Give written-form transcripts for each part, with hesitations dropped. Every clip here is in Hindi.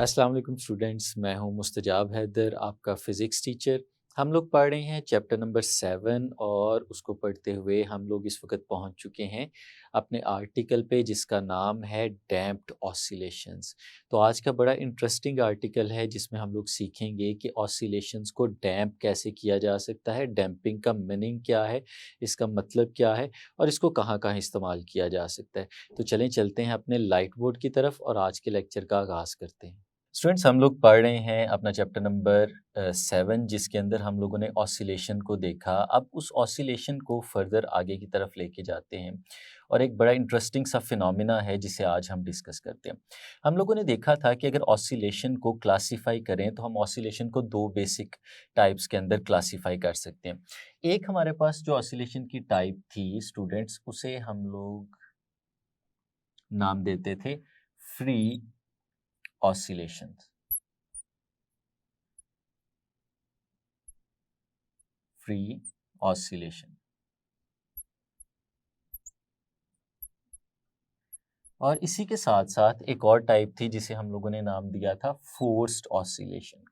अस्सलाम वालेकुम स्टूडेंट्स, मैं हूं मुस्तजाब हैदर, आपका फ़िज़िक्स टीचर। हम लोग पढ़ रहे हैं चैप्टर नंबर 7 और उसको पढ़ते हुए हम लोग इस वक्त पहुंच चुके हैं अपने आर्टिकल पे जिसका नाम है डैम्प्ड ऑसिलेशंस। तो आज का बड़ा इंटरेस्टिंग आर्टिकल है जिसमें हम लोग सीखेंगे कि ऑसिलेशंस को डैम्प कैसे किया जा सकता है, डैम्पिंग का मीनिंग क्या है, इसका मतलब क्या है और इसको कहाँ कहाँ इस्तेमाल किया जा सकता है। तो चलें चलते हैं अपने लाइट बोर्ड की तरफ और आज के लेक्चर का आगाज़ करते हैं। स्टूडेंट्स, हम लोग पढ़ रहे हैं अपना चैप्टर नंबर 7 जिसके अंदर हम लोगों ने ऑसिलेशन को देखा। अब उस ऑसिलेशन को फर्दर आगे की तरफ लेके जाते हैं और एक बड़ा इंटरेस्टिंग सा फिनोमिना है जिसे आज हम डिस्कस करते हैं। हम लोगों ने देखा था कि अगर ऑसिलेशन को क्लासिफाई करें तो हम ऑसिलेशन को दो बेसिक टाइप्स के अंदर क्लासिफाई कर सकते हैं। एक हमारे पास जो ऑसिलेशन की टाइप थी स्टूडेंट्स, उसे हम लोग नाम देते थे फ्री ऑसिलेशन। Free oscillation. और इसी के साथ साथ एक और टाइप थी जिसे हम लोगों ने नाम दिया था फोर्स्ड ऑसिलेशन।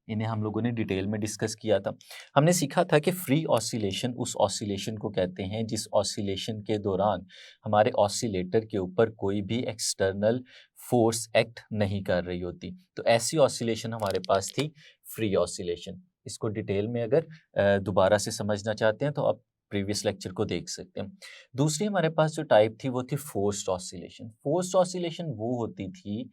इन्हें हम लोगों ने डिटेल में डिस्कस किया था। हमने सीखा था कि फ्री ऑसिलेशन उस ऑसिलेशन को कहते हैं जिस ऑसिलेशन के दौरान हमारे ऑसिलेटर के ऊपर कोई भी एक्सटर्नल फोर्स एक्ट नहीं कर रही होती। तो ऐसी ऑसिलेशन हमारे पास थी फ्री ऑसिलेशन। इसको डिटेल में अगर दोबारा से समझना चाहते हैं तो आप प्रीवियस लेक्चर को देख सकते हैं। दूसरी हमारे पास जो टाइप थी वो थी फोर्स्ड ऑसिलेशन। फोर्स्ड ऑसिलेशन वो होती थी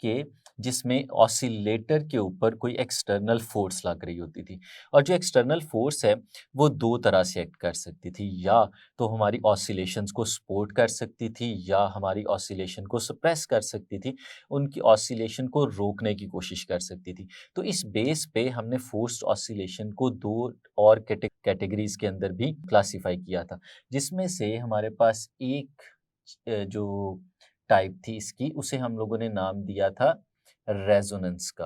कि जिसमें ऑसिलेटर के ऊपर कोई एक्सटर्नल फोर्स लग रही होती थी और जो एक्सटर्नल फोर्स है वो दो तरह से एक्ट कर सकती थी, या तो हमारी ऑसिलेशंस को सपोर्ट कर सकती थी या हमारी ऑसिलेशन को सप्रेस कर सकती थी, उनकी ऑसिलेशन को रोकने की कोशिश कर सकती थी। तो इस बेस पे हमने फोर्स्ड ऑसिलेशन को दो और कैटेगरीज के अंदर भी क्लासिफाई किया था, जिसमें से हमारे पास एक जो टाइप थी इसकी, उसे हम लोगों ने नाम दिया था रेजोनेंस का।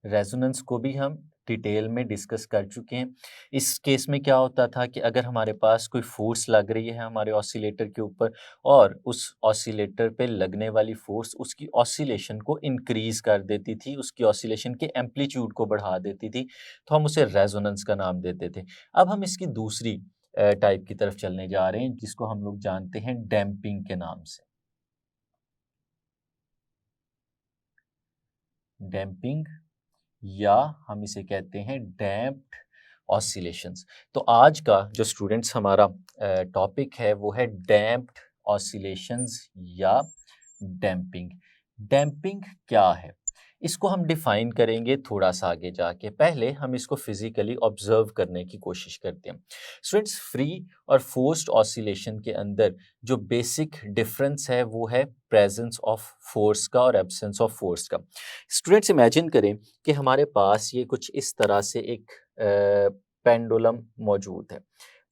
रेजोनेंस को भी हम डिटेल में डिस्कस कर चुके हैं। इस केस में क्या होता था कि अगर हमारे पास कोई फोर्स लग रही है हमारे ऑसिलेटर के ऊपर और उस ऑसिलेटर पे लगने वाली फोर्स उसकी ऑसिलेशन को इंक्रीज कर देती थी, उसकी ऑसिलेशन के एम्पलीट्यूड को बढ़ा देती थी, तो हम उसे रेजोनेंस का नाम देते थे। अब हम इसकी दूसरी टाइप की तरफ चलने जा रहे हैं जिसको हम लोग जानते हैं डैम्पिंग के नाम से। डैम्पिंग, या हम इसे कहते हैं डैम्प्ड ऑसिलेशंस। तो आज का जो स्टूडेंट्स हमारा टॉपिक है वो है डैम्प्ड ऑसिलेशंस या डैम्पिंग। डैम्पिंग क्या है इसको हम डिफाइन करेंगे थोड़ा सा आगे जाके। पहले हम इसको फिजिकली ऑब्जर्व करने की कोशिश करते हैं। स्टूडेंट्स, फ्री और फोर्स्ड ऑसिलेशन के अंदर जो बेसिक डिफरेंस है वो है प्रेजेंस ऑफ फोर्स का और एब्सेंस ऑफ फोर्स का। स्टूडेंट्स, इमेजिन करें कि हमारे पास ये कुछ इस तरह से एक पेंडुलम मौजूद है।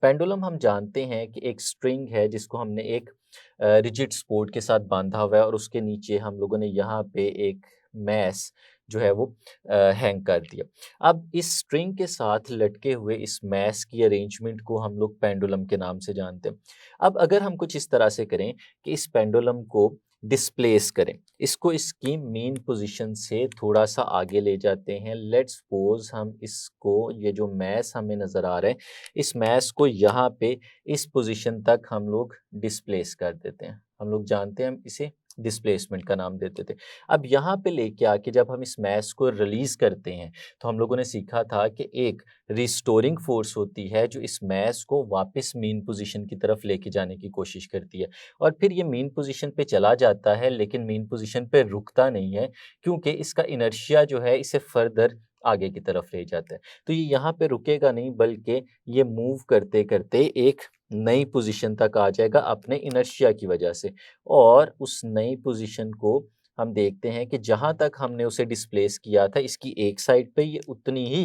पेंडुलम हम जानते हैं कि एक स्ट्रिंग है जिसको हमने एक रिजिड सपोर्ट के साथ बांधा हुआ है और उसके नीचे हम लोगों ने यहाँ पे एक मैस जो है वो हैंग कर दिया। अब इस स्ट्रिंग के साथ लटके हुए इस मैस की अरेंजमेंट को हम लोग पेंडुलम के नाम से जानते हैं। अब अगर हम कुछ इस तरह से करें कि इस पेंडुलम को डिस्प्लेस करें, इसको इसकी मेन पोजीशन से थोड़ा सा आगे ले जाते हैं। लेट्स सपोज हम इसको, ये जो मैस हमें नज़र आ रहा है, इस मैस को यहाँ पे इस पोजीशन तक हम लोग डिस्प्लेस कर देते हैं। हम लोग जानते हैं हम इसे डिस्प्लेसमेंट का नाम देते थे। अब यहाँ पे लेके आके जब हम इस मैस को रिलीज करते हैं तो हम लोगों ने सीखा था कि एक रिस्टोरिंग फोर्स होती है जो इस मैस को वापस मेन पोजीशन की तरफ लेके जाने की कोशिश करती है और फिर ये मेन पोजीशन पे चला जाता है, लेकिन मेन पोजीशन पे रुकता नहीं है क्योंकि इसका इनर्शिया जो है इसे फर्दर आगे की तरफ ले जाता है। तो ये यहाँ पे रुकेगा नहीं बल्कि ये मूव करते करते एक नई पोजीशन तक आ जाएगा अपने इनर्शिया की वजह से, और उस नई पोजीशन को हम देखते हैं कि जहाँ तक हमने उसे डिस्प्लेस किया था इसकी एक साइड पे ये उतनी ही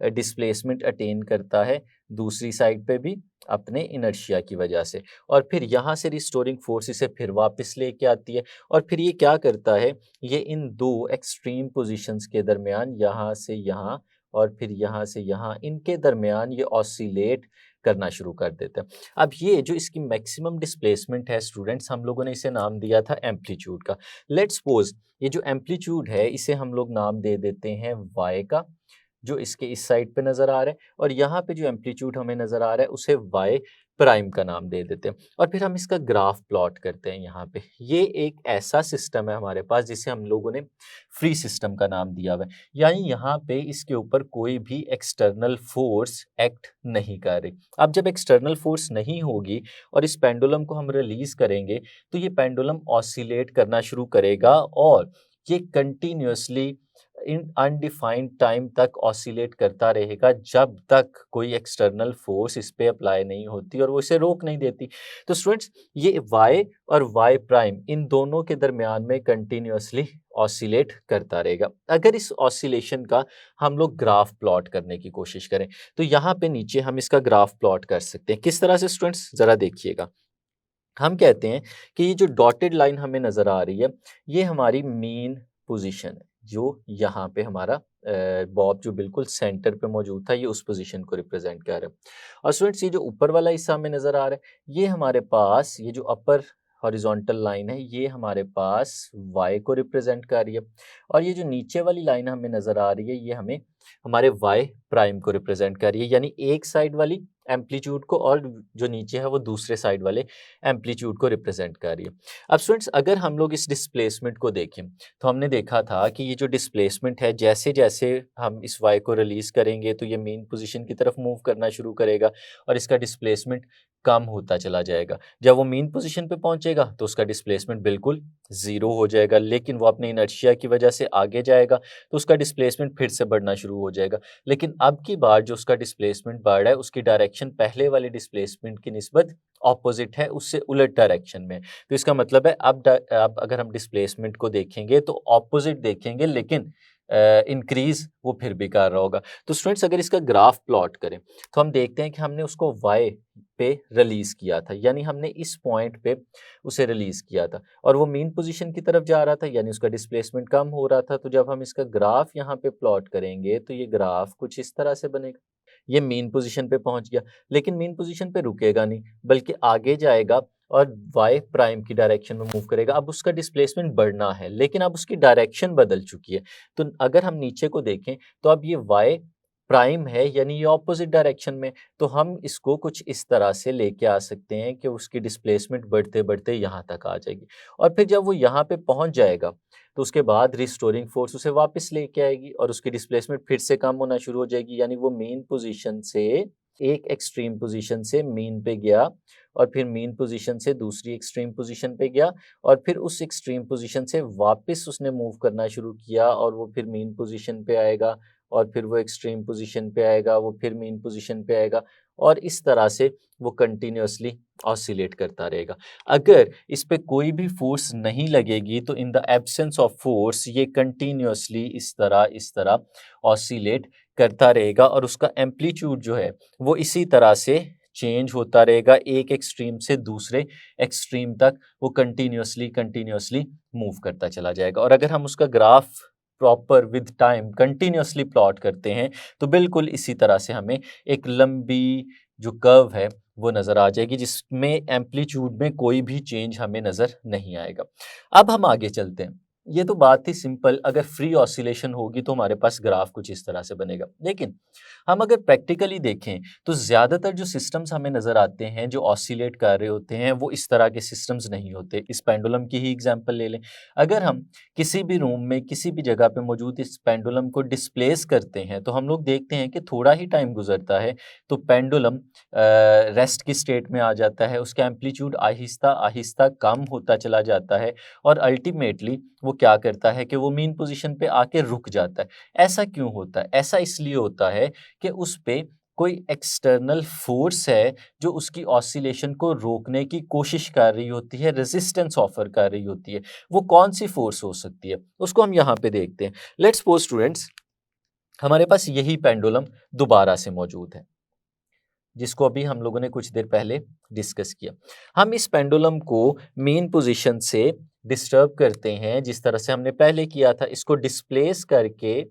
डिस्प्लेसमेंट अटेन करता है दूसरी साइड पे भी अपने इनर्शिया की वजह से, और फिर यहाँ से रिस्टोरिंग फोर्स इसे फिर वापस लेके आती है, और फिर ये क्या करता है, ये इन दो एक्सट्रीम पोजीशंस के दरमियान, यहाँ से यहाँ और फिर यहाँ से यहाँ, इनके दरमियान ये ऑसिलेट करना शुरू कर देता है। अब ये जो इसकी मैक्सिमम डिस्प्लेसमेंट है स्टूडेंट्स, हम लोगों ने इसे नाम दिया था एम्पलीट्यूड का। लेट्स सपोज ये जो एम्पलीट्यूड है इसे हम लोग नाम दे देते हैं y का, जो इसके इस साइड पे नज़र आ रहा है, और यहाँ पे जो एम्पलीट्यूड हमें नज़र आ रहा है उसे y प्राइम का नाम दे देते हैं, और फिर हम इसका ग्राफ प्लॉट करते हैं यहाँ पे। ये एक ऐसा सिस्टम है हमारे पास जिसे हम लोगों ने फ्री सिस्टम का नाम दिया हुआ है, यानी यहाँ पे इसके ऊपर कोई भी एक्सटर्नल फोर्स एक्ट नहीं कर रही। अब जब एक्सटर्नल फोर्स नहीं होगी और इस पेंडुलम को हम रिलीज करेंगे तो ये पेंडुलम ऑसिलेट करना शुरू करेगा, और ये कंटिन्यूसली इन अनडिफाइंड टाइम तक ऑसिलेट करता रहेगा जब तक कोई एक्सटर्नल फोर्स इस पे अप्लाई नहीं होती और वो इसे रोक नहीं देती। तो स्टूडेंट्स ये y और y प्राइम इन दोनों के दरमियान में कंटिन्यूसली ऑसिलेट करता रहेगा। अगर इस ऑसिलेशन का हम लोग ग्राफ प्लॉट करने की कोशिश करें तो यहाँ पे नीचे हम इसका ग्राफ प्लॉट कर सकते हैं। किस तरह से स्टूडेंट्स, जरा देखिएगा। हम कहते हैं कि ये जो डॉटेड लाइन हमें नज़र आ रही है ये हमारी मीन पोजीशन है, जो यहाँ पे हमारा बॉब जो बिल्कुल सेंटर पे मौजूद था, ये उस पोजीशन को रिप्रेजेंट कर रहा है। और स्टूडेंट्स ये जो ऊपर वाला हिस्सा हमें नज़र आ रहा है ये हमारे पास, ये जो अपर हॉरिजॉन्टल लाइन है ये हमारे पास y को रिप्रेजेंट कर रही है, और ये जो नीचे वाली लाइन हमें नज़र आ रही है ये हमें हमारे y प्राइम को रिप्रेजेंट कर रही है, यानी एक साइड वाली एम्पलीट्यूड को और जो नीचे है वो दूसरे साइड वाले एम्पलीट्यूड को रिप्रेजेंट कर रही है। अब स्टूडेंट्स अगर हम लोग इस डिस्प्लेसमेंट को देखें तो हमने देखा था कि ये जो डिस्प्लेसमेंट है जैसे जैसे हम इस y को रिलीज करेंगे तो ये मेन पोजीशन की तरफ मूव करना शुरू करेगा और इसका डिस्प्लेसमेंट कम होता चला जाएगा। जब वो मेन पोजीशन पे पहुंचेगा तो उसका डिस्प्लेसमेंट बिल्कुल ज़ीरो हो जाएगा, लेकिन वो अपने इनर्शिया की वजह से आगे जाएगा तो उसका डिस्प्लेसमेंट फिर से बढ़ना शुरू हो जाएगा। लेकिन अब की बार जो उसका डिस्प्लेसमेंट बढ़ रहा है उसकी डायरेक्शन पहले वाले डिस्प्लेसमेंट की निस्बत ऑपोजिट है, उससे उलट डायरेक्शन में। तो इसका मतलब है अब अगर हम डिस्प्लेसमेंट को देखेंगे तो ऑपोजिट देखेंगे, लेकिन इंक्रीज वो फिर भी कर रहा होगा। तो स्टूडेंट्स अगर इसका ग्राफ प्लॉट करें तो हम देखते हैं कि हमने उसको y पे रिलीज किया था, यानी हमने इस पॉइंट पे उसे रिलीज किया था और वो मेन पोजीशन की तरफ जा रहा था, यानी उसका डिस्प्लेसमेंट कम हो रहा था। तो जब हम इसका ग्राफ यहाँ पे प्लॉट करेंगे तो ये ग्राफ कुछ इस तरह से बनेगा। ये मेन पोजीशन पे पहुंच गया, लेकिन मेन पोजीशन पे रुकेगा नहीं बल्कि आगे जाएगा और y प्राइम की डायरेक्शन में मूव करेगा। अब उसका डिस्प्लेसमेंट बढ़ना है, लेकिन अब उसकी डायरेक्शन बदल चुकी है। तो अगर हम नीचे को देखें तो अब ये y प्राइम है, यानी ये ऑपोजिट डायरेक्शन में। तो हम इसको कुछ इस तरह से लेके आ सकते हैं कि उसकी डिस्प्लेसमेंट बढ़ते बढ़ते यहाँ तक आ जाएगी, और फिर जब वो यहाँ पे पहुँच जाएगा तो उसके बाद रिस्टोरिंग फोर्स उसे वापस लेके आएगी और उसकी डिस्प्लेसमेंट फिर से कम होना शुरू हो जाएगी, यानी वो मेन पोजीशन से एक एक्सट्रीम पोजीशन से मीन पे गया और फिर मीन पोजीशन से दूसरी एक्सट्रीम पोजीशन पे गया और फिर उस एक्सट्रीम पोजीशन से वापस उसने मूव करना शुरू किया और वो फिर मीन पोजीशन पे आएगा और फिर वो एक्सट्रीम पोजीशन पे आएगा, वो फिर मीन पोजीशन पे आएगा, और इस तरह से वो कंटिन्यूसली ऑसिलेट करता रहेगा। अगर इस पे कोई भी फोर्स नहीं लगेगी तो in the absence of force ये कंटिन्यूसली इस तरह ऑसिलेट करता रहेगा और उसका एम्पलीट्यूड जो है वो इसी तरह से चेंज होता रहेगा, एक एक्सट्रीम से दूसरे एक्सट्रीम तक वो कंटिन्यूसली मूव करता चला जाएगा। और अगर हम उसका graph proper with time continuously plot करते हैं तो बिल्कुल इसी तरह से हमें एक लंबी जो कर्व है वो नज़र आ जाएगी, जिसमें एम्पलीट्यूड में कोई भी चेंज हमें नज़र नहीं आएगा। अब हम आगे चलते हैं। ये तो बात थी सिंपल, अगर फ्री ऑसिलेशन होगी तो हमारे पास ग्राफ कुछ इस तरह से बनेगा। लेकिन हम अगर प्रैक्टिकली देखें तो ज़्यादातर जो सिस्टम्स हमें नज़र आते हैं जो ऑसिलेट कर रहे होते हैं वो इस तरह के सिस्टम्स नहीं होते। इस पेंडुलम की ही एग्जांपल ले लें। अगर हम किसी भी रूम में किसी भी जगह पे मौजूद इस पेंडुलम को डिस्प्लेस करते हैं तो हम लोग देखते हैं कि थोड़ा ही टाइम गुजरता है तो पेंडुलम रेस्ट की स्टेट में आ जाता है, उसका एम्पलीट्यूड आहिस्ता आहिस्ता कम होता चला जाता है और अल्टीमेटली वो क्या करता है कि वो मेन पोजीशन पे आके रुक जाता है। ऐसा क्यों होता है? ऐसा इसलिए होता है कि उस पे कोई एक्सटर्नल फोर्स है जो उसकी ऑसिलेशन को रोकने की कोशिश कर रही होती है, रेजिस्टेंस ऑफर कर रही होती है। वो कौन सी फोर्स हो सकती है उसको हम यहाँ पे देखते हैं। लेट्स सपोज स्टूडेंट्स हमारे पास यही पेंडुलम दोबारा से मौजूद है, जिसको अभी हम लोगों ने कुछ देर पहले डिस्कस किया। हम इस पेंडुलम को मेन पोजीशन से डिस्टर्ब करते हैं, जिस तरह से हमने पहले किया था, इसको डिस्प्लेस करके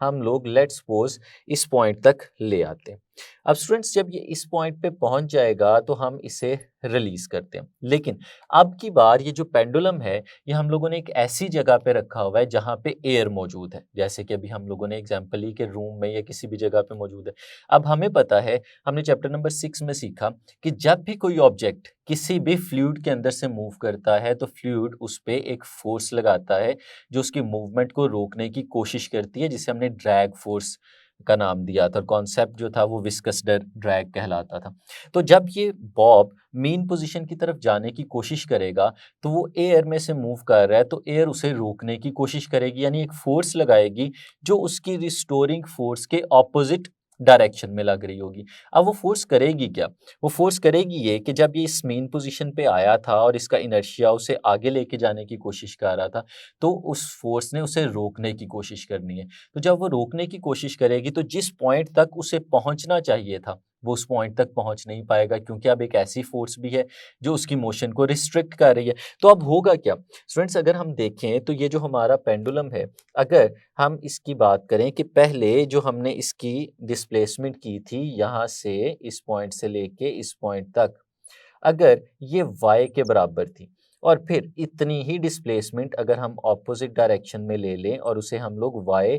हम लोग लेट्स सपोज इस पॉइंट तक ले आते हैं। अब स्टूडेंट्स जब ये इस पॉइंट पे पहुंच जाएगा तो हम इसे रिलीज करते हैं। लेकिन अब की बार ये जो पेंडुलम है, ये हम लोगों ने एक ऐसी जगह पे रखा हुआ है जहाँ पे एयर मौजूद है, जैसे कि अभी हम लोगों ने एग्जांपल ली कि रूम में या किसी भी जगह पे मौजूद है। अब हमें पता है, हमने चैप्टर नंबर 6 में सीखा कि जब भी कोई ऑब्जेक्ट किसी भी फ्लूइड के अंदर से मूव करता है तो फ्लूइड उस पर एक फोर्स लगाता है जो उसकी मूवमेंट को रोकने की कोशिश करती है, जिसे हमने ड्रैग फोर्स का नाम दिया था। कॉन्सेप्ट जो था वो विस्कस ड्रैग कहलाता था। तो जब ये बॉब मेन पोजीशन की तरफ जाने की कोशिश करेगा तो वो एयर में से मूव कर रहा है, तो एयर उसे रोकने की कोशिश करेगी, यानी एक फोर्स लगाएगी जो उसकी रिस्टोरिंग फोर्स के ऑपोजिट डायरेक्शन में लग रही होगी। अब वो फोर्स करेगी क्या? वो फोर्स करेगी ये कि जब ये इस मेन पोजीशन पे आया था और इसका इनर्शिया उसे आगे लेके जाने की कोशिश कर रहा था, तो उस फोर्स ने उसे रोकने की कोशिश करनी है। तो जब वो रोकने की कोशिश करेगी तो जिस पॉइंट तक उसे पहुंचना चाहिए था वो उस पॉइंट तक पहुंच नहीं पाएगा, क्योंकि अब एक ऐसी फोर्स भी है जो उसकी मोशन को रिस्ट्रिक्ट कर रही है। तो अब होगा क्या स्टूडेंट्स, अगर हम देखें तो ये जो हमारा पेंडुलम है, अगर हम इसकी बात करें कि पहले जो हमने इसकी डिस्प्लेसमेंट की थी यहाँ से इस पॉइंट से लेके इस पॉइंट तक, अगर ये y के बराबर थी और फिर इतनी ही डिस्प्लेसमेंट अगर हम ऑपोजिट डायरेक्शन में ले लें और उसे हम लोग y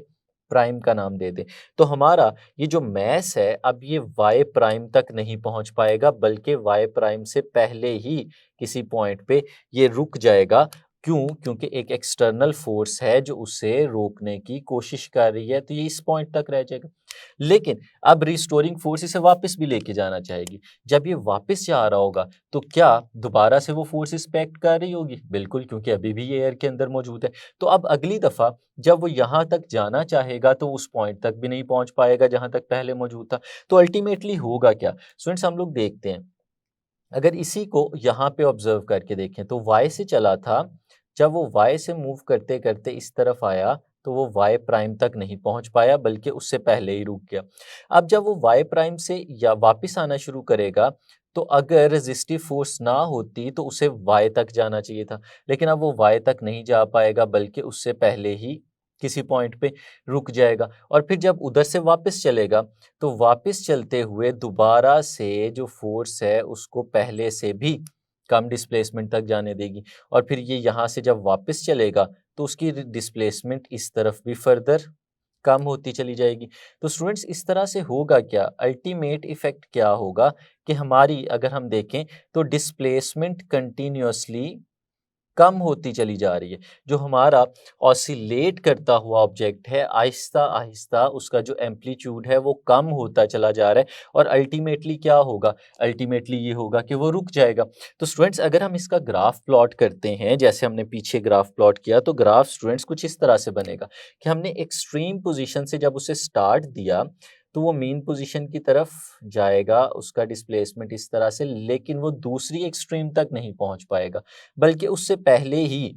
प्राइम का नाम दे दें, तो हमारा ये जो मैस है अब ये y प्राइम तक नहीं पहुंच पाएगा, बल्कि y प्राइम से पहले ही किसी पॉइंट पे ये रुक जाएगा। क्यों? क्योंकि एक एक्सटर्नल फोर्स है जो उसे रोकने की कोशिश कर रही है, तो ये इस पॉइंट तक रह जाएगा। लेकिन अब रिस्टोरिंग फोर्स इसे वापस भी लेके जाना चाहेगी। जब ये वापस जा रहा होगा तो क्या दोबारा से वो फोर्स इस्पेक्ट कर रही होगी? बिल्कुल, क्योंकि अभी भी ये एयर के अंदर मौजूद है। तो अब अगली दफा जब वो यहाँ तक जाना चाहेगा तो उस पॉइंट तक भी नहीं पहुंच पाएगा जहां तक पहले मौजूद था। तो अल्टीमेटली होगा क्या स्टूडेंट्स, हम लोग देखते हैं, अगर इसी को यहाँ पे ऑब्जर्व करके देखें तो y से चला था, जब वो y से मूव करते करते इस तरफ आया तो वो y प्राइम तक नहीं पहुंच पाया, बल्कि उससे पहले ही रुक गया। अब जब वो y प्राइम से या वापस आना शुरू करेगा तो अगर रेजिस्टिव फोर्स ना होती तो उसे y तक जाना चाहिए था, लेकिन अब वो y तक नहीं जा पाएगा, बल्कि उससे पहले ही किसी पॉइंट पे रुक जाएगा। और फिर जब उधर से वापस चलेगा तो वापस चलते हुए दोबारा से जो फोर्स है उसको पहले से भी कम डिस्प्लेसमेंट तक जाने देगी, और फिर ये यहाँ से जब वापस चलेगा तो उसकी डिस्प्लेसमेंट इस तरफ भी फर्दर कम होती चली जाएगी। तो स्टूडेंट्स इस तरह से होगा क्या, अल्टीमेट इफेक्ट क्या होगा कि हमारी अगर हम देखें तो डिस्प्लेसमेंट कंटिन्यूअसली कम होती चली जा रही है। जो हमारा ऑसिलेट करता हुआ ऑब्जेक्ट है, आहिस्ता आहिस्ता उसका जो एम्पलीट्यूड है वो कम होता चला जा रहा है, और अल्टीमेटली क्या होगा, अल्टीमेटली ये होगा कि वो रुक जाएगा। तो स्टूडेंट्स अगर हम इसका ग्राफ प्लॉट करते हैं, जैसे हमने पीछे ग्राफ प्लॉट किया, तो ग्राफ स्टूडेंट्स कुछ इस तरह से बनेगा कि हमने एक्सट्रीम पोजीशन से जब उसे स्टार्ट दिया तो वो मेन पोजीशन की तरफ जाएगा, उसका डिस्प्लेसमेंट इस तरह से, लेकिन वो दूसरी एक्सट्रीम तक नहीं पहुंच पाएगा, बल्कि उससे पहले ही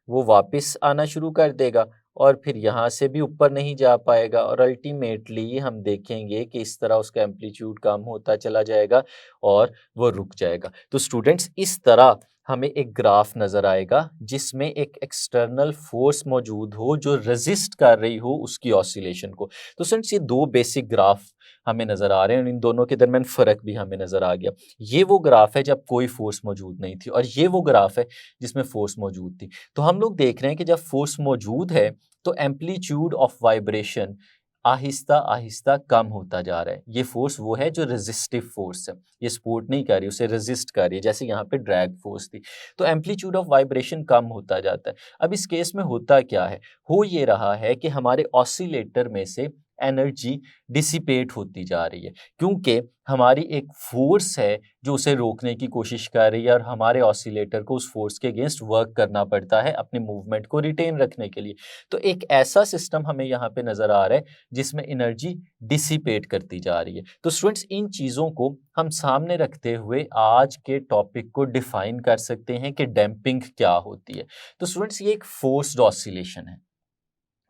वो वापस आना शुरू कर देगा और फिर यहाँ से भी ऊपर नहीं जा पाएगा, और अल्टीमेटली हम देखेंगे कि इस तरह उसका एम्पलीट्यूड कम होता चला जाएगा और वो रुक जाएगा। तो स्टूडेंट्स इस तरह हमें एक ग्राफ नज़र आएगा जिसमें एक एक्सटर्नल फोर्स मौजूद हो जो रेजिस्ट कर रही हो उसकी ऑसिलेशन को। तो स्टूडेंट्स ये दो बेसिक ग्राफ हमें नज़र आ रहे हैं और इन दोनों के दरमियान फ़र्क भी हमें नज़र आ गया। ये वो ग्राफ है जब कोई फोर्स मौजूद नहीं थी, और ये वो ग्राफ है जिसमें फोर्स मौजूद थी। तो हम लोग देख रहे हैं कि जब फोर्स मौजूद है तो amplitude of vibration Aahista Aahista कम होता जा रहा है। ये फोर्स वो है जो रेजिस्टिव फोर्स है, ये सपोर्ट नहीं कर रही, उसे रेजिस्ट कर रही है, जैसे यहाँ पे ड्रैग फोर्स थी। तो एम्पलीट्यूड ऑफ वाइब्रेशन कम होता जाता है। अब इस केस में होता क्या है, हो ये रहा है कि हमारे ऑसिलेटर में से एनर्जी डिसिपेट होती जा रही है, क्योंकि हमारी एक फोर्स है जो उसे रोकने की कोशिश कर रही है, और हमारे ऑसिलेटर को उस फोर्स के अगेंस्ट वर्क करना पड़ता है अपने मूवमेंट को रिटेन रखने के लिए। तो एक ऐसा सिस्टम हमें यहाँ पे नज़र आ रहा है जिसमें एनर्जी डिसिपेट करती जा रही है। तो स्टूडेंट्स इन चीज़ों को हम सामने रखते हुए आज के टॉपिक को डिफाइन कर सकते हैं कि डैम्पिंग क्या होती है। तो स्टूडेंट्स ये एक फोर्स्ड ऑसिलेशन है,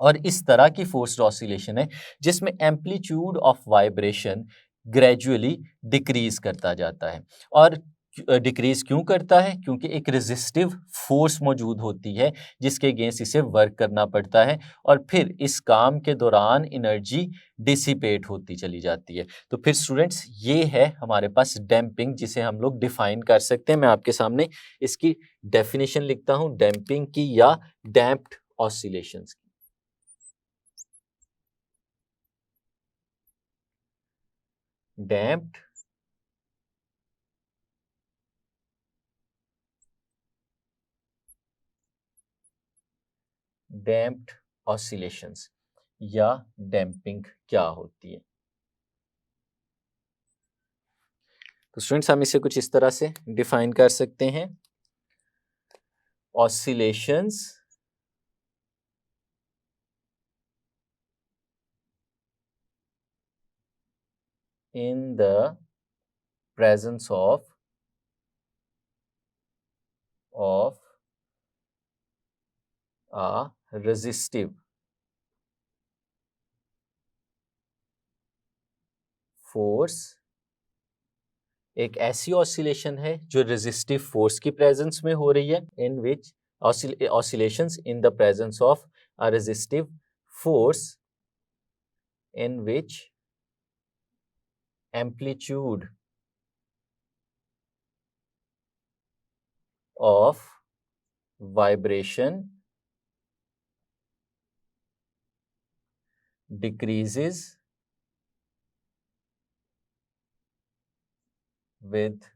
और इस तरह की फोर्स्ड ऑसिलेशन है जिसमें amplitude of vibration gradually decrease करता जाता है। और डिक्रीज क्यों करता है? क्योंकि एक रेजिस्टिव फोर्स मौजूद होती है जिसके अगेंस्ट इसे वर्क करना पड़ता है, और फिर इस काम के दौरान एनर्जी डिसिपेट होती चली जाती है। तो फिर स्टूडेंट्स ये है हमारे पास डैम्पिंग, जिसे हम लोग डिफाइन कर सकते हैं। मैं आपके सामने इसकी डेफिनेशन लिखता हूं डैम्पिंग की या डैम्प्ड ऑसिलेशंस की। डैम्प्ड डैम्प्ड ऑसिलेशंस या डैम्पिंग क्या होती है? तो स्टूडेंट्स हम इसे कुछ इस तरह से डिफाइन कर सकते हैं। Oscillations in the presence of a resistive force, एक ऐसी ऑसिलेशन है जो रेजिस्टिव फोर्स की प्रेजेंस में हो रही है, in which oscillations in the presence of a resistive force in which amplitude of vibration decreases with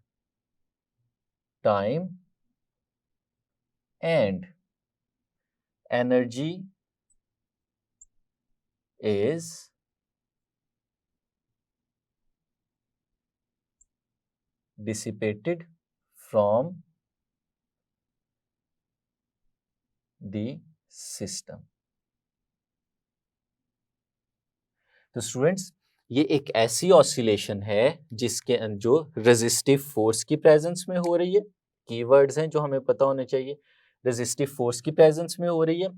time and energy is dissipated from the system। तो स्टूडेंट्स ये एक ऐसी ऑसिलेशन है जिसके जो रेजिस्टिव फोर्स की प्रेजेंस में हो रही है, कीवर्ड्स हैं जो हमें पता होने चाहिए, रेजिस्टिव फोर्स की प्रेजेंस में हो रही है,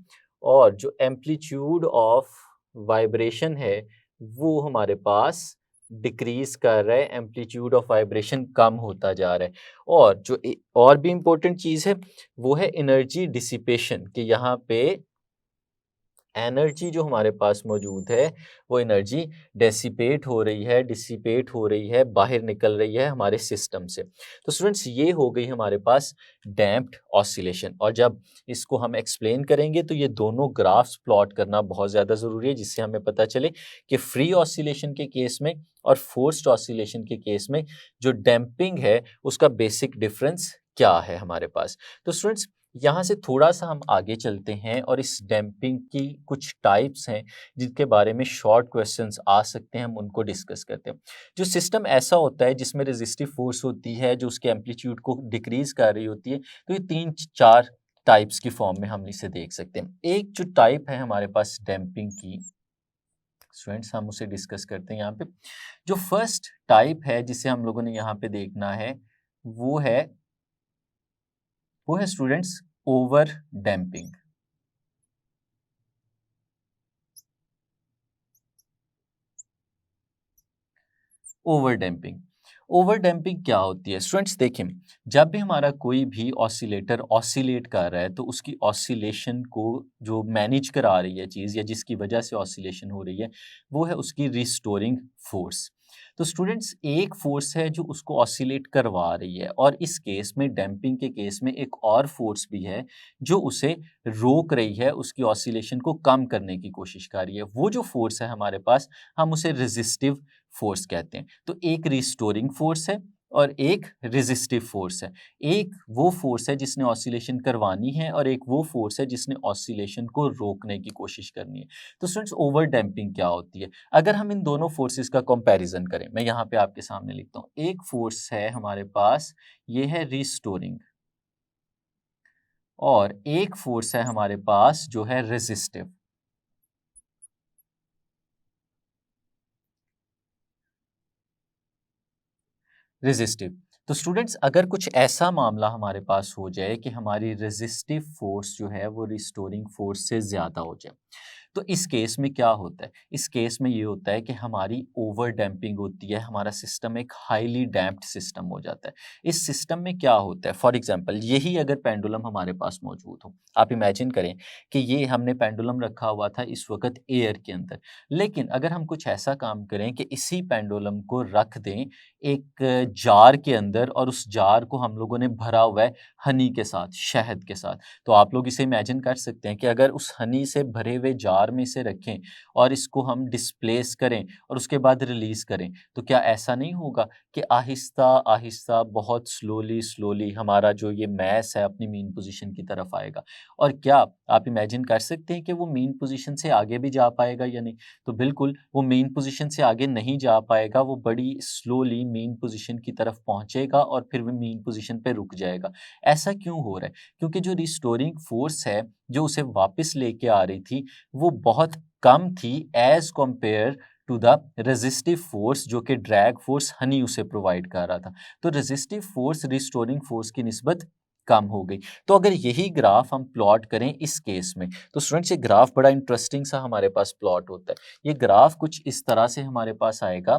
और जो एम्पलीट्यूड ऑफ वाइब्रेशन है वो हमारे पास डिक्रीज कर रहा है, एम्पलीट्यूड ऑफ वाइब्रेशन कम होता जा रहा है। और जो और भी इंपॉर्टेंट चीज है वो है एनर्जी डिसिपेशन, कि यहाँ पे एनर्जी जो हमारे पास मौजूद है वो एनर्जी डिसिपेट हो रही है, बाहर निकल रही है हमारे सिस्टम से। तो स्टूडेंट्स ये हो गई हमारे पास डैम्प्ड ऑसिलेशन। और जब इसको हम एक्सप्लेन करेंगे तो ये दोनों ग्राफ्स प्लॉट करना बहुत ज़्यादा ज़रूरी है, जिससे हमें पता चले कि फ्री ऑसिलेशन के केस में और फोर्स्ड ऑसिलेशन के केस में जो डैम्पिंग है उसका बेसिक डिफरेंस क्या है हमारे पास। तो स्टूडेंट्स यहाँ से थोड़ा सा हम आगे चलते हैं और इस डैम्पिंग की कुछ टाइप्स हैं जिनके बारे में शॉर्ट क्वेश्चंस आ सकते हैं, हम उनको डिस्कस करते हैं। जो सिस्टम ऐसा होता है जिसमें रेजिस्टिव फोर्स होती है जो उसके एम्पलीट्यूड को डिक्रीज कर रही होती है, तो ये 3-4 टाइप्स की फॉर्म में हम इसे देख सकते हैं। एक जो टाइप है हमारे पास डैम्पिंग की, स्टूडेंट्स हम उसे डिस्कस करते हैं यहाँ पे। जो फर्स्ट टाइप है जिसे हम लोगों ने यहाँ पे देखना है वो है students over damping. Over damping, over damping क्या होती है स्टूडेंट्स? देखें, जब भी हमारा कोई भी ऑसिलेटर ऑसिलेट कर रहा है तो उसकी ऑसिलेशन को जो मैनेज करा रही है चीज़, या जिसकी वजह से ऑसिलेशन हो रही है, वो है उसकी रिस्टोरिंग फोर्स। तो स्टूडेंट्स एक फोर्स है जो उसको ऑसिलेट करवा रही है, और इस केस में डैम्पिंग के केस में एक और फोर्स भी है जो उसे रोक रही है, उसकी ऑसिलेशन को कम करने की कोशिश कर रही है। वो जो फोर्स है हमारे पास, हम उसे रेजिस्टिव फोर्स कहते हैं। तो एक रिस्टोरिंग फोर्स है और एक रेजिस्टिव फोर्स है। एक वो फोर्स है जिसने ऑसिलेशन करवानी है और एक वो फोर्स है जिसने ऑसिलेशन को रोकने की कोशिश करनी है। तो स्टूडेंट्स ओवर डैम्पिंग क्या होती है? अगर हम इन दोनों फोर्सेस का कंपैरिजन करें, मैं यहाँ पे आपके सामने लिखता हूँ। एक फोर्स है हमारे पास, ये है रिस्टोरिंग, और एक फोर्स है हमारे पास जो है रेजिस्टिव। रेजिस्टिव। तो स्टूडेंट्स अगर कुछ ऐसा मामला हमारे पास हो जाए कि हमारी रेजिस्टिव फोर्स जो है वो रिस्टोरिंग फोर्स से ज़्यादा हो जाए, तो इस केस में क्या होता है, इस केस में ये होता है कि हमारी ओवर डैम्पिंग होती है, हमारा सिस्टम एक हाईली डैम्प्ड सिस्टम हो जाता है। इस सिस्टम में क्या होता है, फॉर एग्जांपल यही अगर पेंडुलम हमारे पास मौजूद हो, आप इमेजिन करें कि ये हमने पेंडुलम रखा हुआ था इस वक्त एयर के अंदर, लेकिन अगर हम कुछ ऐसा काम करें कि इसी पेंडुलम को रख दें एक जार के अंदर और उस जार को हम लोगों ने भरा हुआ है हनी के साथ, शहद के साथ, तो आप लोग इसे इमेजिन कर सकते हैं कि अगर उस हनी से भरे हुए जार में इसे रखें और इसको हम डिस्प्लेस करें और उसके बाद रिलीज करें, तो क्या ऐसा नहीं होगा कि आहिस्ता आहिस्ता बहुत स्लोली स्लोली हमारा जो ये मैस है अपनी मीन पोजीशन की तरफ आएगा। और क्या आप इमेजिन कर सकते हैं कि वो मीन पोजीशन से आगे भी जा पाएगा या नहीं? तो बिल्कुल वो मीन पोजीशन से आगे नहीं जा पाएगा, वो बड़ी स्लोली मीन पोजीशन की तरफ पहुंचेगा और फिर वो मीन पोजीशन पे रुक जाएगा। ऐसा क्यों हो रहा है? क्योंकि जो रिस्टोरिंग फोर्स है जो उसे वापस लेके आ रही थी, वो बहुत कम थी as compare to the resistive force जो कि ड्रैग फोर्स हनी उसे प्रोवाइड कर रहा था। तो रेजिस्टिव फोर्स रिस्टोरिंग फोर्स की निस्बत कम हो गई। तो अगर यही ग्राफ हम प्लॉट करें इस केस में, तो स्टूडेंट्स ये ग्राफ बड़ा इंटरेस्टिंग सा हमारे पास प्लॉट होता है। ये ग्राफ कुछ इस तरह से हमारे पास आएगा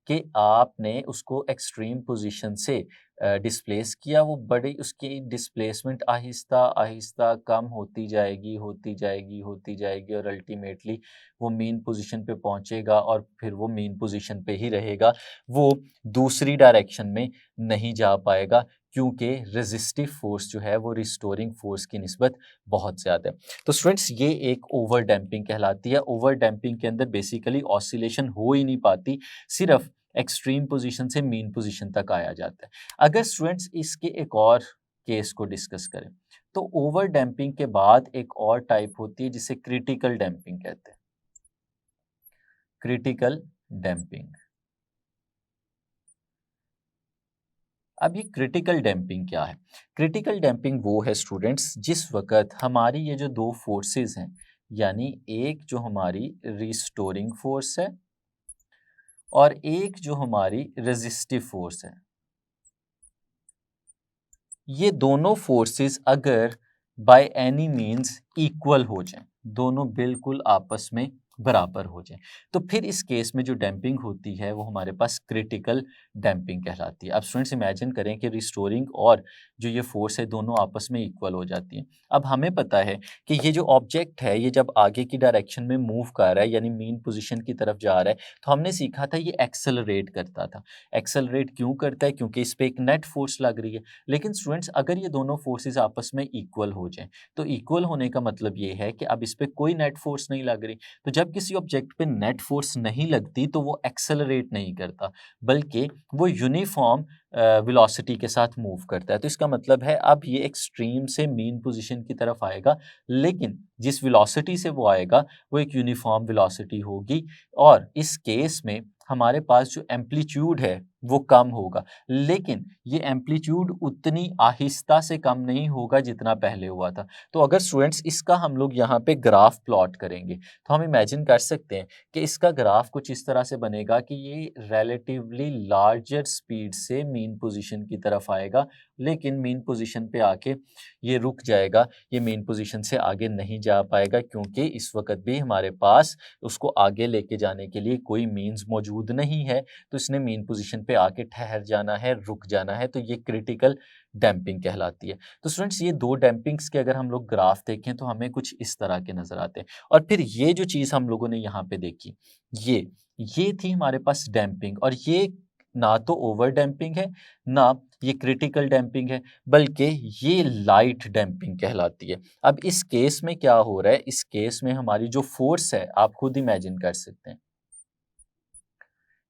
कि आपने उसको एक्सट्रीम पोजीशन से डिस्प्लेस किया, वो बड़ी उसकी डिस्प्लेसमेंट आहिस्ता आहिस्ता कम होती जाएगी, होती जाएगी, होती जाएगी और अल्टीमेटली वो मीन पोजीशन पे पहुंचेगा और फिर वो मीन पोजीशन पे ही रहेगा, वो दूसरी डायरेक्शन में नहीं जा पाएगा, क्योंकि रेजिस्टिव फोर्स जो है वो रिस्टोरिंग फोर्स की निस्बत बहुत ज़्यादा है। तो स्टूडेंट्स ये एक ओवर डैम्पिंग कहलाती है। ओवर डैम्पिंग के अंदर बेसिकली ऑसिलेशन हो ही नहीं पाती, सिर्फ एक्सट्रीम पोजीशन से मीन पोजीशन तक आया जाता है। अगर स्टूडेंट्स इसके एक और केस को डिस्कस करें, तो ओवर डैम्पिंग के बाद एक और टाइप होती है जिसे क्रिटिकल डैम्पिंग कहते हैं। Critical damping. अब ये क्रिटिकल डैम्पिंग क्या है? क्रिटिकल डैम्पिंग वो है स्टूडेंट्स जिस वक्त हमारी ये जो दो फोर्सेस हैं, यानी एक जो हमारी रिस्टोरिंग फोर्स है और एक जो हमारी रेजिस्टिव फोर्स है, ये दोनों फोर्सेस अगर बाय एनी मींस इक्वल हो जाएं, दोनों बिल्कुल आपस में बराबर हो जाएं, तो फिर इस केस में जो डैम्पिंग होती है वो हमारे पास क्रिटिकल डैम्पिंग कहलाती है। अब स्टूडेंट्स इमेजिन करें कि रिस्टोरिंग और जो ये फोर्स है दोनों आपस में इक्वल हो जाती हैं। अब हमें पता है कि ये जो ऑब्जेक्ट है ये जब आगे की डायरेक्शन में मूव कर रहा है यानी मीन पोजीशन की तरफ जा रहा है, तो हमने सीखा था ये एक्सेलरेट करता था। एक्सेलरेट क्यों करता है? क्योंकि इस पे एक नेट फोर्स लग रही है। लेकिन स्टूडेंट्स अगर ये दोनों फोर्सेस आपस में इक्वल हो जाएं, तो इक्वल होने का मतलब ये है कि अब इस पे कोई नेट फोर्स नहीं लग रही। तो जब किसी ऑब्जेक्ट पे नेट फोर्स नहीं लगती तो वो एक्सेलरेट नहीं करता, बल्कि वो यूनिफॉर्म वेलोसिटी के साथ मूव करता है। तो इसका मतलब है अब ये एक्सट्रीम से मीन पोजीशन की तरफ आएगा, लेकिन जिस वेलोसिटी से वो आएगा वो एक यूनिफॉर्म वेलोसिटी होगी और इस केस में हमारे पास जो एम्पलीट्यूड है वो कम होगा, लेकिन ये एम्पलीट्यूड उतनी आहिस्ता से कम नहीं होगा जितना पहले हुआ था। तो अगर स्टूडेंट्स इसका हम लोग यहाँ पे ग्राफ प्लॉट करेंगे, तो हम इमेजिन कर सकते हैं कि इसका ग्राफ कुछ इस तरह से बनेगा कि ये रिलेटिवली लार्जर स्पीड से मीन पोजीशन की तरफ आएगा, लेकिन मीन पोजीशन पे आके ये रुक जाएगा, ये मीन पोजीशन से आगे नहीं जा पाएगा, क्योंकि इस वक्त भी हमारे पास उसको आगे लेके जाने के लिए कोई मीन्स मौजूद नहीं है, तो इसने मीन पोजीशन पे आके ठहर जाना है, रुक जाना है। तो ये क्रिटिकल डैम्पिंग कहलाती है। तो स्टूडेंट्स ये दो डैम्पिंग्स के अगर हम लोग ग्राफ देखें तो हमें कुछ इस तरह के नजर आते हैं। और फिर ये जो चीज़ हम लोगों ने यहाँ पे देखी, ये थी हमारे पास डैम्पिंग, और ये ना तो ओवर डैम्पिंग है ना ये क्रिटिकल डैम्पिंग है, बल्कि ये लाइट डैम्पिंग कहलाती है। अब इस केस में क्या हो रहा है, इस केस में हमारी जो फोर्स है आप खुद इमेजिन कर सकते हैं,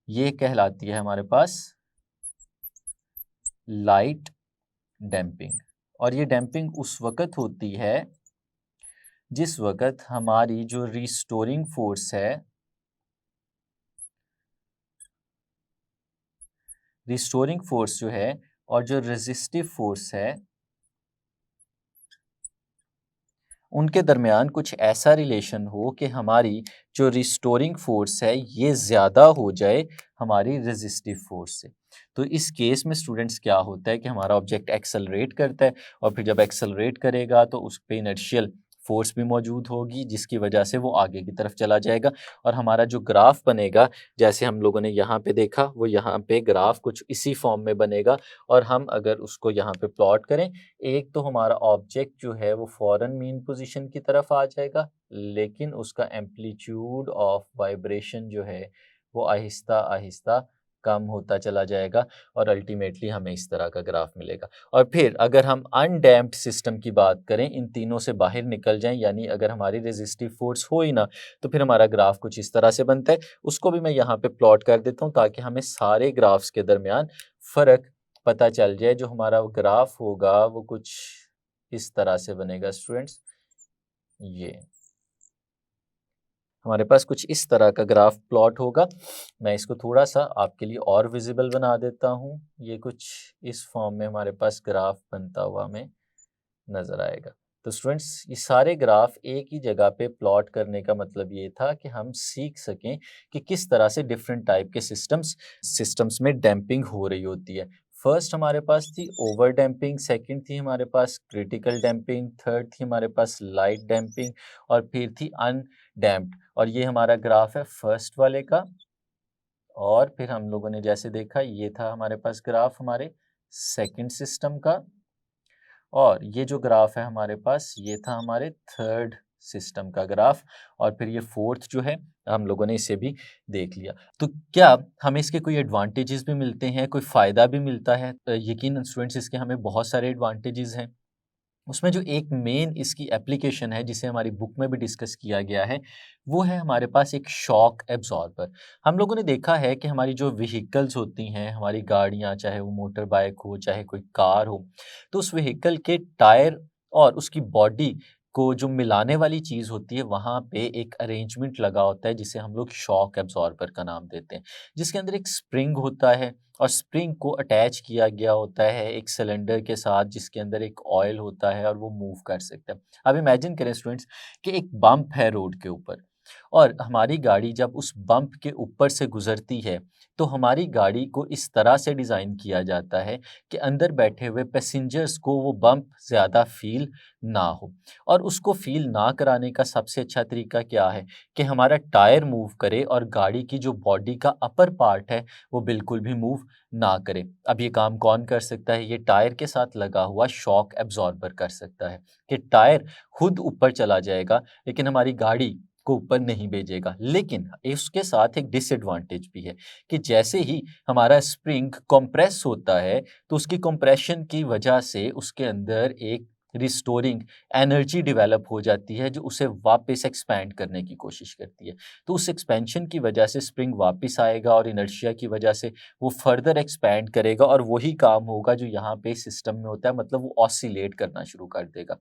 ये कहलाती है हमारे पास लाइट डैम्पिंग। और ये डैम्पिंग उस वक्त होती है जिस वक्त हमारी जो रिस्टोरिंग फोर्स है, रिस्टोरिंग फोर्स जो है और जो रेजिस्टिव फोर्स है, उनके दरमियान कुछ ऐसा रिलेशन हो कि हमारी जो रिस्टोरिंग फोर्स है ये ज़्यादा हो जाए हमारी रेजिस्टिव फोर्स से। तो इस केस में स्टूडेंट्स क्या होता है कि हमारा ऑब्जेक्ट एक्सेलरेट करता है, और फिर जब एक्सेलरेट करेगा तो उस पे इनर्शियल फोर्स भी मौजूद होगी, जिसकी वजह से वो आगे की तरफ चला जाएगा। और हमारा जो ग्राफ बनेगा, जैसे हम लोगों ने यहाँ पे देखा, वो यहाँ पे ग्राफ कुछ इसी फॉर्म में बनेगा। और हम अगर उसको यहाँ पे प्लॉट करें, एक तो हमारा ऑब्जेक्ट जो है वो फॉरन मीन पोजीशन की तरफ आ जाएगा, लेकिन उसका एम्पलीट्यूड ऑफ वाइब्रेशन जो है वो आहिस्ता आहिस्ता कम होता चला जाएगा और अल्टीमेटली हमें इस तरह का ग्राफ मिलेगा। और फिर अगर हम अनडैम्प्ड सिस्टम की बात करें, इन तीनों से बाहर निकल जाएं, यानी अगर हमारी रेजिस्टिव फोर्स हो ही ना, तो फिर हमारा ग्राफ कुछ इस तरह से बनता है। उसको भी मैं यहाँ पे प्लॉट कर देता हूँ ताकि हमें सारे ग्राफ्स के दरमियान फ़र्क पता चल जाए। जो हमारा ग्राफ होगा वो कुछ इस तरह से बनेगा स्टूडेंट्स। ये हमारे पास कुछ इस तरह का ग्राफ प्लॉट होगा। मैं इसको थोड़ा सा आपके लिए और विजिबल बना देता हूँ। ये कुछ इस फॉर्म में हमारे पास ग्राफ बनता हुआ हमें नज़र आएगा। तो स्टूडेंट्स, ये सारे ग्राफ एक ही जगह पे प्लॉट करने का मतलब ये था कि हम सीख सकें कि किस तरह से डिफरेंट टाइप के सिस्टम्स में डैम्पिंग हो रही होती है। फर्स्ट हमारे पास थी ओवर डैम्पिंग, सेकंड थी हमारे पास क्रिटिकल डैम्पिंग, थर्ड थी हमारे पास लाइट डैम्पिंग, और फिर थी अनडैम्प्ड। और ये हमारा ग्राफ है फर्स्ट वाले का। और फिर हम लोगों ने जैसे देखा, ये था हमारे पास ग्राफ हमारे सेकंड सिस्टम का। और ये जो ग्राफ है हमारे पास, ये था हमारे थर्ड सिस्टम का ग्राफ। और फिर ये फोर्थ जो है, हम लोगों ने इसे भी देख लिया। तो क्या हमें इसके कोई एडवांटेजेस भी मिलते हैं, कोई फ़ायदा भी मिलता है? यकीनन स्टूडेंट्स, इसके हमें बहुत सारे एडवांटेजेस हैं। उसमें जो एक मेन इसकी एप्लीकेशन है, जिसे हमारी बुक में भी डिस्कस किया गया है, वो है हमारे पास एक शॉक एब्जॉर्बर। हम लोगों ने देखा है कि हमारी जो व्हीकल्स होती हैं, हमारी गाड़ियाँ, चाहे वो मोटर बाइक हो, चाहे कोई कार हो, तो उस व्हीकल के टायर और उसकी बॉडी को जो मिलाने वाली चीज़ होती है, वहाँ पे एक अरेंजमेंट लगा होता है जिसे हम लोग शॉक एब्जॉर्बर का नाम देते हैं, जिसके अंदर एक स्प्रिंग होता है और स्प्रिंग को अटैच किया गया होता है एक सिलेंडर के साथ, जिसके अंदर एक ऑयल होता है और वो मूव कर सकता है। अब इमेजिन करें स्टूडेंट्स कि एक बम्प है रोड के ऊपर, और हमारी गाड़ी जब उस बम्प के ऊपर से गुजरती है, तो हमारी गाड़ी को इस तरह से डिज़ाइन किया जाता है कि अंदर बैठे हुए पैसेंजर्स को वो बम्प ज़्यादा फील ना हो। और उसको फील ना कराने का सबसे अच्छा तरीका क्या है कि हमारा टायर मूव करे और गाड़ी की जो बॉडी का अपर पार्ट है वो बिल्कुल भी मूव ना करे। अब ये काम कौन कर सकता है? ये टायर के साथ लगा हुआ शॉक एब्जॉर्बर कर सकता है कि टायर खुद ऊपर चला जाएगा, लेकिन हमारी गाड़ी को ऊपर नहीं भेजेगा। लेकिन इसके साथ एक डिसएडवांटेज भी है कि जैसे ही हमारा स्प्रिंग कंप्रेस होता है, तो उसकी कंप्रेशन की वजह से उसके अंदर एक रिस्टोरिंग एनर्जी डेवलप हो जाती है, जो उसे वापस एक्सपैंड करने की कोशिश करती है। तो उस एक्सपेंशन की वजह से स्प्रिंग वापस आएगा और इनर्शिया की वजह से वो फर्दर एक्सपैंड करेगा, और वही काम होगा जो यहाँ पे सिस्टम में होता है, मतलब वो ऑसिलेट करना शुरू कर देगा।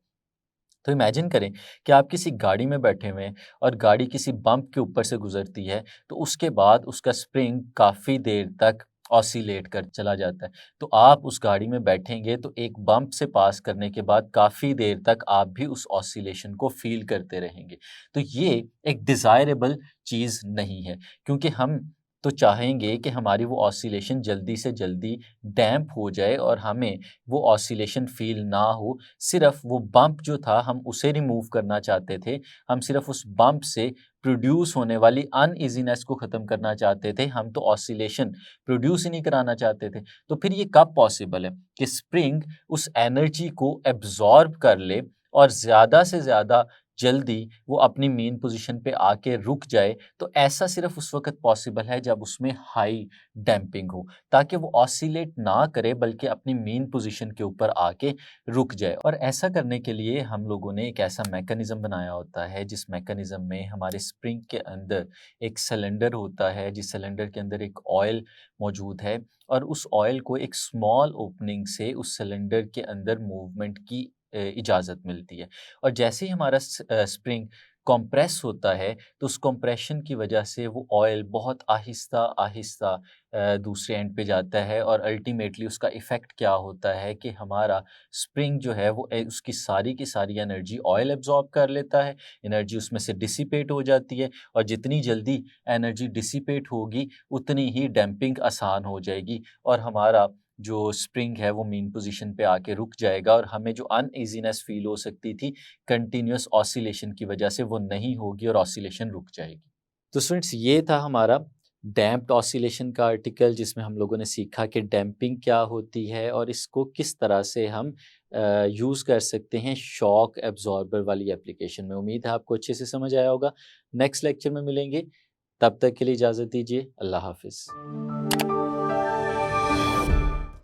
तो इमेजिन करें कि आप किसी गाड़ी में बैठे हुए हैं और गाड़ी किसी बम्प के ऊपर से गुजरती है, तो उसके बाद उसका स्प्रिंग काफ़ी देर तक ऑसिलेट कर चला जाता है। तो आप उस गाड़ी में बैठेंगे तो एक बम्प से पास करने के बाद काफ़ी देर तक आप भी उस ऑसिलेशन को फ़ील करते रहेंगे। तो ये एक डिज़ायरेबल चीज़ नहीं है, क्योंकि हम तो चाहेंगे कि हमारी वो ऑसिलेशन जल्दी से जल्दी डैम्प हो जाए और हमें वो ऑसिलेशन फ़ील ना हो। सिर्फ़ वो बम्प जो था, हम उसे रिमूव करना चाहते थे। हम सिर्फ़ उस बम्प से प्रोड्यूस होने वाली अनईज़ीनेस को ख़त्म करना चाहते थे। हम तो ऑसिलेशन प्रोड्यूस ही नहीं कराना चाहते थे। तो फिर ये कब पॉसिबल है कि स्प्रिंग उस एनर्जी को एब्ज़ॉर्ब कर ले और ज़्यादा से ज़्यादा जल्दी वो अपनी मेन पोज़ीशन पे आके रुक जाए? तो ऐसा सिर्फ़ उस वक़्त पॉसिबल है जब उसमें हाई डैम्पिंग हो, ताकि वो ऑसिलेट ना करे बल्कि अपनी मेन पोजीशन के ऊपर आके रुक जाए। और ऐसा करने के लिए हम लोगों ने एक ऐसा मैकेनिज़्म बनाया होता है, जिस मैकेनिज़्म में हमारे स्प्रिंग के अंदर एक सिलेंडर होता है, जिस सिलेंडर के अंदर एक ऑयल मौजूद है, और उस ऑयल को एक स्मॉल ओपनिंग से उस सिलेंडर के अंदर मूवमेंट की इजाज़त मिलती है। और जैसे ही हमारा स्प्रिंग कंप्रेस होता है, तो उस कंप्रेशन की वजह से वो ऑयल बहुत आहिस्ता-आहिस्ता दूसरे एंड पे जाता है, और अल्टीमेटली उसका इफ़ेक्ट क्या होता है कि हमारा स्प्रिंग जो है वो उसकी सारी की सारी एनर्जी ऑयल एब्ज़ॉर्ब कर लेता है, एनर्जी उसमें से डिसिपेट हो जाती है, और जितनी जल्दी एनर्जी डिसिपेट होगी, उतनी ही डैम्पिंग आसान हो जाएगी और हमारा जो स्प्रिंग है वो मीन पोजीशन पे आके रुक जाएगा और हमें जो अनईजीनेस फील हो सकती थी कंटिन्यूस ऑसिलेशन की वजह से वो नहीं होगी और ऑसिलेशन रुक जाएगी। तो स्टूडेंट्स ये था हमारा डैम्प्ड ऑसिलेशन का आर्टिकल जिसमें हम लोगों ने सीखा कि डैम्पिंग क्या होती है और इसको किस तरह से हम यूज़ कर सकते हैं शॉक एब्जॉर्बर वाली एप्लीकेशन में। उम्मीद है आपको अच्छे से समझ आया होगा। नेक्स्ट लेक्चर में मिलेंगे, तब तक के लिए इजाज़त दीजिए। अल्लाह हाफिज़।